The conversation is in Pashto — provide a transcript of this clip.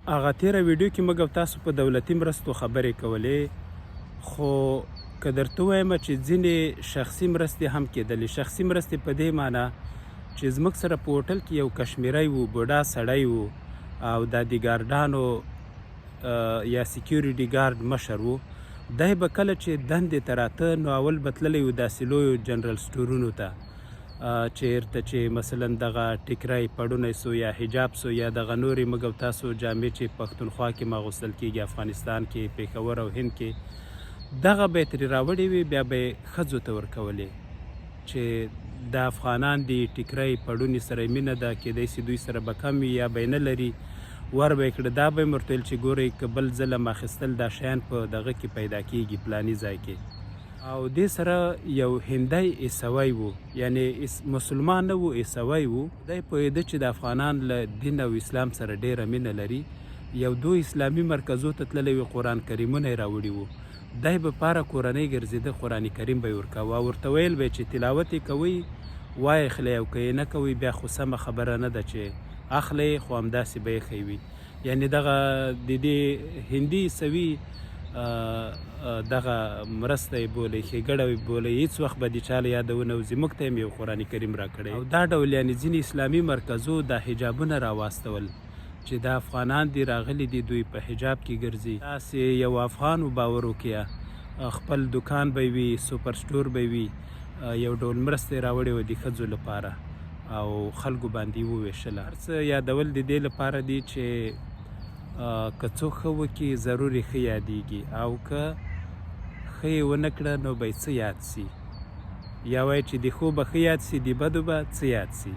هغه تیره ویډیو کې موږ او تاسو په دولتي مرستو خبرې کولې، خو که درته ووایم چې ځینې شخصي مرستې هم کېدلې. شخصي مرستې په دې معنا چې زموږ سره په هوټل کې یو کشمیری و، بوډا سړی و، او د ګارډانو یا سیکیورټي ګارډ مشر و. دی به کله چې دندې ته راته نو اول به تللی و داسې لویو جنرال سټورونو ته، چېرته چې مثلا دغه ټیکری پړونی سو یا حجاب سو یا دغه نورې موږ او تاسو جامې چې پښتونخوا کې ماغوستل کېږي، افغانستان کې، پېښور او هند کې، دغه به یې ترې راوړې وي، بیا به یې ښځو ته ورکولې چې د افغانان دي، ټیکری پړوني سره یې مینه ده، کیدای شي دوی سره به کم وي یا به یې نه لري، ور به یې کړه. دا به یې ورته ویل چې ګورئ که بل ځله م اخیستل دا شیان په دغه کې پیدا کېږي فلاني ځای کې. او دې سره یو هندی عیسوی و، یعنې مسلمان نه و، عیسوی و. دی پوهېده چې د افغانان له دین او اسلام سره ډیره مینه لري. یو دو اسلامي مرکزو ته تللی وي، قرآن کریمونه یې راوړي وو. دی به پاره کورنۍ ګرځېده، قرآن کریم به یې ورکاوه او ورته ویل به یې چې تلاوت یې کوئ وایې اخلئ، او که یې نه کوئ بیا خو سمه خبره نه ده چې اخلئ، خو همداسې به یې ښه وي. یعنې دغه د دې هندي عیسوي دغه مرسته یې بولئ، ښېګړه یې بولئ، هېڅ وخت به د چا له یاده ونوځي. موږ ته یې یو قرآن کریم راکړی. او دا ډول یعنې ځینې اسلامي مرکزو دا حجابونه راواستول چې دا افغانان دي راغلي دي، دوی په حجاب کې ګرځي. تاسې یو افغان و باور وکړه، خپل دکان به وي، سوپر سټور به وي، یو ډول مرسته یې راوړې وه د ښځو لپاره او خلکو باندې یې وویشله. هر څه یادول د دې لپاره دي چې که څوک ښه وکړي ضرور یې ښه یادېږي، او که ښه یې ونه کړه نو به یې څه یاد سي، یا وایي چې د ښو به ښه یاد سي، د بدو به څه یاد سي.